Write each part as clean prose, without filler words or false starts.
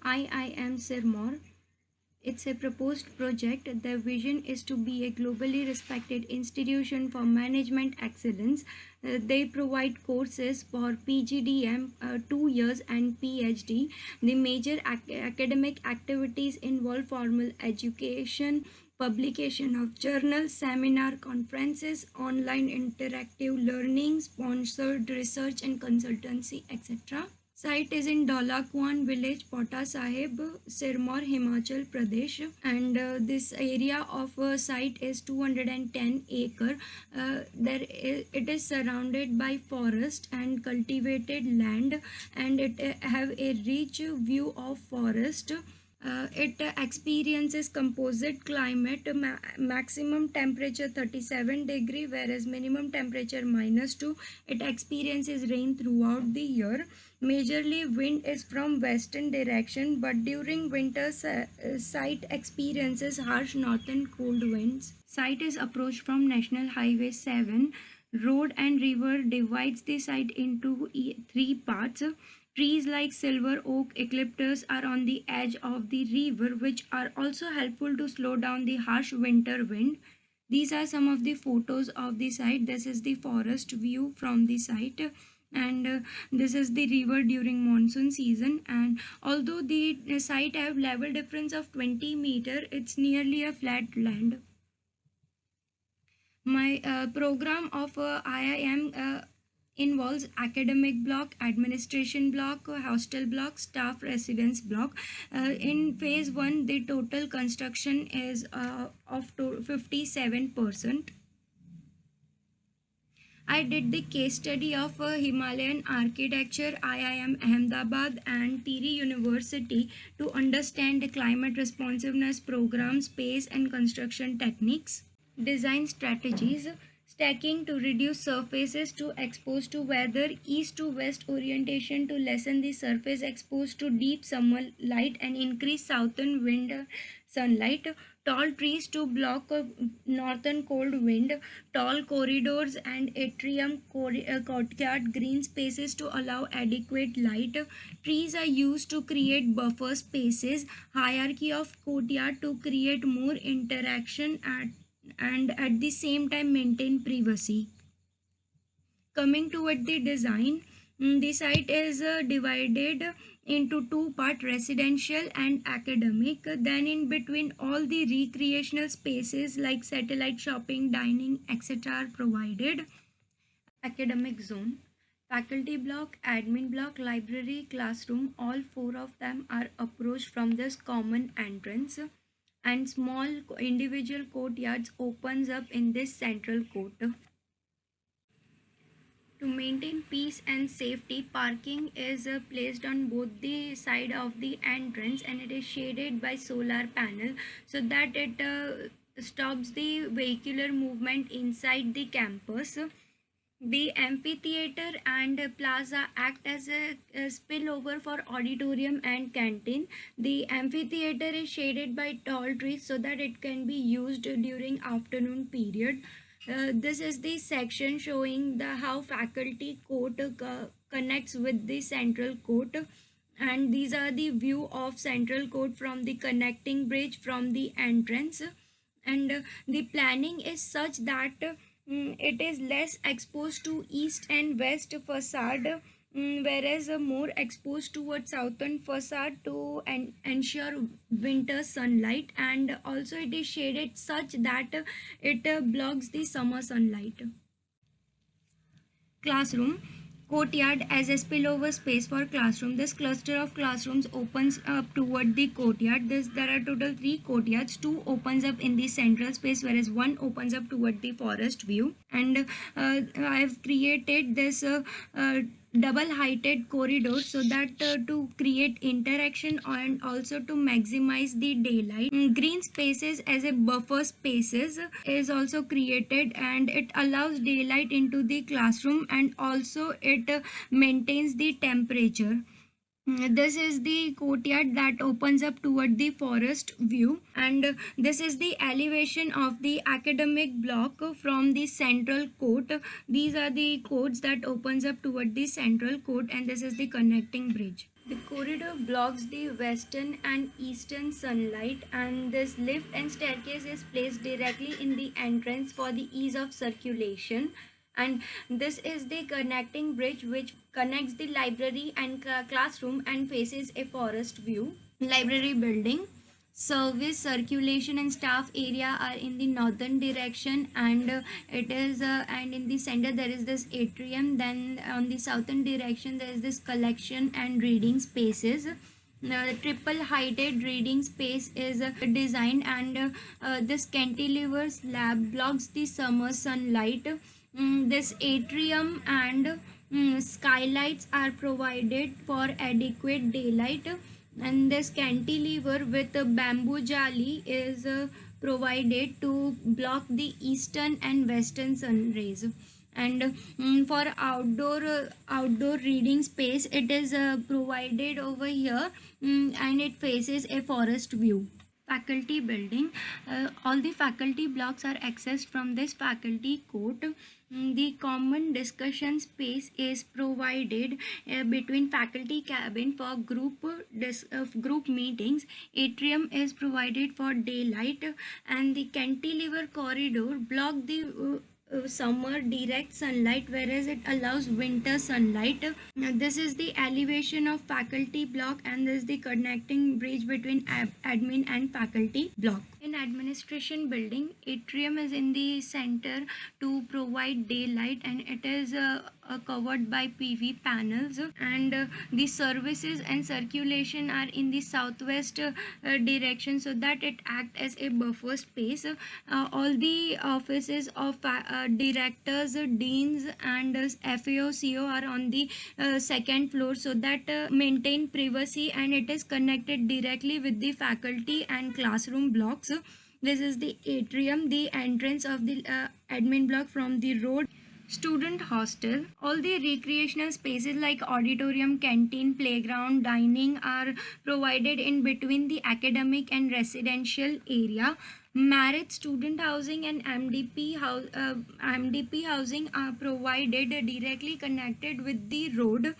IIM Sirmaur. It's a proposed project. The vision is to be a globally respected institution for management excellence. They provide courses for PGDM 2 years and PhD. The major academic activities involve formal education, publication of journals, seminar, conferences, online interactive learning, sponsored research and consultancy, etc. Site is in Daula Kuan village, Pota Sahib, Sirmaur, Himachal Pradesh, and this area of site is 210 acre. It is surrounded by forest and cultivated land, and it have a rich view of forest. It experiences composite climate, maximum temperature 37 degree, whereas minimum temperature -2. It experiences rain throughout the year. Majorly wind is from western direction, but during winter site experiences harsh northern cold winds. Site is approached from National Highway 7. Road and river divides the site into three parts. Trees like silver oak eucalyptus are on the edge of the river, which are also helpful to slow down the harsh winter wind. These are some of the photos of the site. This is the forest view from the site, and this is the river during monsoon season. And although the site have level difference of 20 meter, it's nearly a flat land. My program of IIM involves academic block, administration block, hostel block, staff residence block. In phase 1, the total construction is of 57%. I did the case study of Himalayan architecture, IIM Ahmedabad and Tiri University to understand climate responsiveness program, space and construction techniques. Design strategies: stacking to reduce surfaces to exposed to weather, east to west orientation to lessen the surface exposed to deep summer light and increase southern wind sunlight, tall trees to block northern cold wind, tall corridors and atrium courtyard green spaces to allow adequate light. Trees are used to create buffer spaces, hierarchy of courtyard to create more interaction and at the same time maintain privacy. Coming toward the design, the site is divided into two parts, residential and academic. Then in between, all the recreational spaces like satellite shopping, dining, etc. are provided. Academic zone: faculty block, admin block, library, classroom, all four of them are approached from this common entrance, and small individual courtyards opens up in this central court. To maintain peace and safety, parking is placed on both the side of the entrance, and it is shaded by solar panel so that it stops the vehicular movement inside the campus. The amphitheater and plaza act as a spillover for auditorium and canteen. The amphitheater is shaded by tall trees so that it can be used during afternoon period. This is the section showing the how faculty court connects with the central court, and these are the view of central court from the connecting bridge from the entrance. And the planning is such that it is less exposed to east and west facade, whereas more exposed towards southern facade to ensure winter sunlight, and also it is shaded such that it blocks the summer sunlight. Classroom: courtyard as a spillover space for classroom. This cluster of classrooms opens up toward the courtyard. There are total 3 courtyards. 2 opens up in the central space, whereas 1 opens up toward the forest view. And I have created this double heighted corridor so that to create interaction and also to maximize the daylight. Green spaces as a buffer spaces is also created, and it allows daylight into the classroom, and also it maintains the temperature. This is the courtyard that opens up toward the forest view, and this is the elevation of the academic block from the central court. These are the courts that opens up toward the central court, and this is the connecting bridge. The corridor blocks the western and eastern sunlight, and this lift and staircase is placed directly in the entrance for the ease of circulation. And this is the connecting bridge which connects the library and classroom and faces a forest view. Library building. Service, circulation and staff area are in the northern direction, and it is and in the center there is this atrium. Then on the southern direction there is this collection and reading spaces. The triple heighted reading space is designed, and this cantilever slab blocks the summer sunlight. This atrium and skylights are provided for adequate daylight, and this cantilever with a bamboo jali is provided to block the eastern and western sun rays. And for outdoor reading space, it is provided over here, and it faces a forest view. Faculty building. All the faculty blocks are accessed from this faculty court. The common discussion space is provided between faculty cabin for group meetings. Atrium is provided for daylight, and the cantilever corridor block the summer direct sunlight, whereas it allows winter sunlight. This is the elevation of faculty block, and this is the connecting bridge between admin and faculty block. In administration building, atrium is in the center to provide daylight, and it is covered by PV panels, and the services and circulation are in the southwest direction, so that it act as a buffer space. All the offices of directors, deans and FAO are on the second floor, so that maintain privacy, and it is connected directly with the faculty and classroom blocks. This is the atrium, the entrance of the admin block from the road. Student hostel. All the recreational spaces like auditorium, canteen, playground, dining are provided in between the academic and residential area. Married student housing and MDP housing are provided directly connected with the road,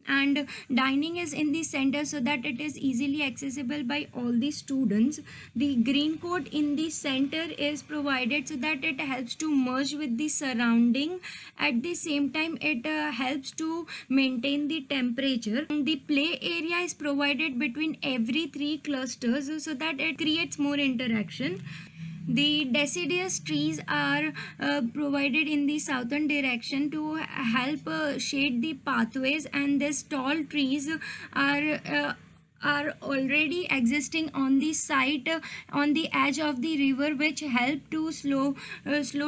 and dining is in the center so that it is easily accessible by all the students. The green coat in the center is provided so that it helps to merge with the surrounding. At the same time, it helps to maintain the temperature. The play area is provided between every three clusters so that it creates more interaction. The deciduous trees are provided in the southern direction to help shade the pathways, and these tall trees are already existing on the site on the edge of the river, which help to slow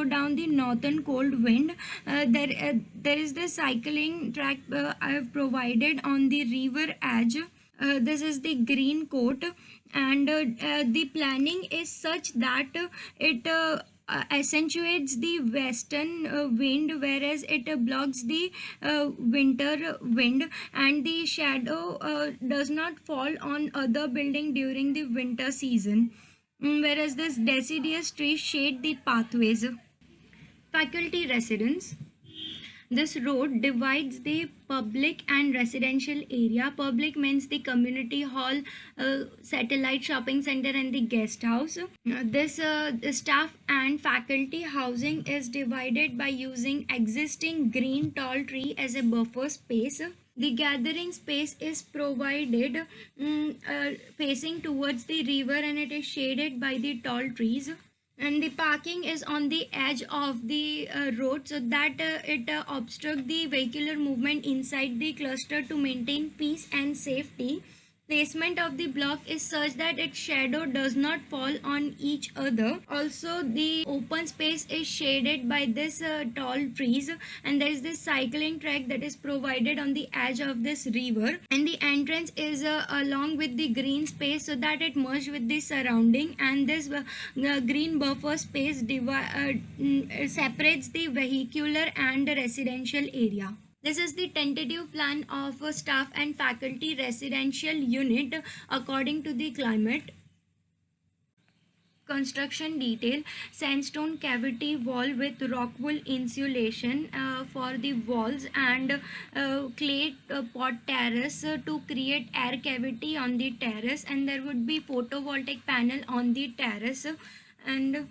down the northern cold wind. There is the cycling track I have provided on the river edge. This is the green coat, and the planning is such that it accentuates the western wind, whereas it blocks the winter wind, and the shadow does not fall on other building during the winter season. Whereas this deciduous trees shade the pathways. Faculty residence. This road divides the public and residential area. Public means the community hall, satellite shopping center and the guest house. The staff and faculty housing is divided by using existing green tall tree as a buffer space. The gathering space is provided facing towards the river, and it is shaded by the tall trees. And the parking is on the edge of the road, so that it obstruct the vehicular movement inside the cluster to maintain peace and safety. Placement of the block is such that its shadow does not fall on each other. Also, the open space is shaded by this tall trees, and there is this cycling track that is provided on the edge of this river, and the entrance is along with the green space so that it merged with the surrounding, and this green buffer space separates the vehicular and residential area. This is the tentative plan of a staff and faculty residential unit according to the climate. construction detail: sandstone cavity wall with rock wool insulation for the walls, and clay pot terrace to create air cavity on the terrace, and there would be photovoltaic panel on the terrace. And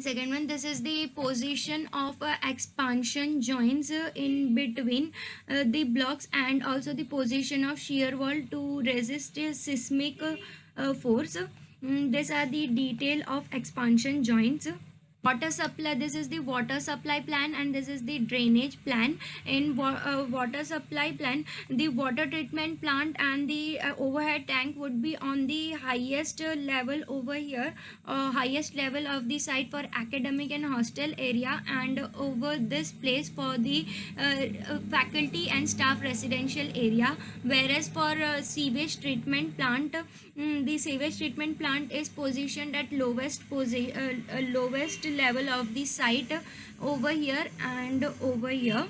second one, this is the position of expansion joints in between the blocks, and also the position of shear wall to resist seismic force. These are the detail of expansion joints. Water supply, this is the water supply plan, and this is the drainage plan. In water supply plan, the water treatment plant and the overhead tank would be on the highest level over here, highest level of the site for academic and hostel area, and over this place for the faculty and staff residential area. Whereas for sewage treatment plant, the sewage treatment plant is positioned at lowest level of the site, over here and over here.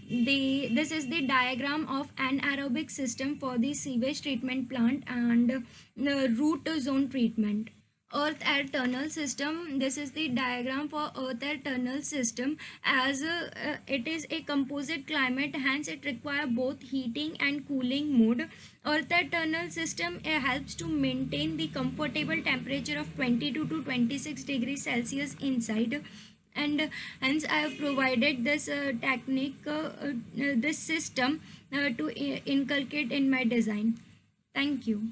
This is the diagram of anaerobic system for the sewage treatment plant and root zone treatment. Earth air tunnel system, this is the diagram for earth air tunnel system. As it is a composite climate, hence it require both heating and cooling mode. Earth air tunnel system helps to maintain the comfortable temperature of 22 to 26 degrees Celsius inside, and hence I have provided this technique, this system to inculcate in my design. Thank you.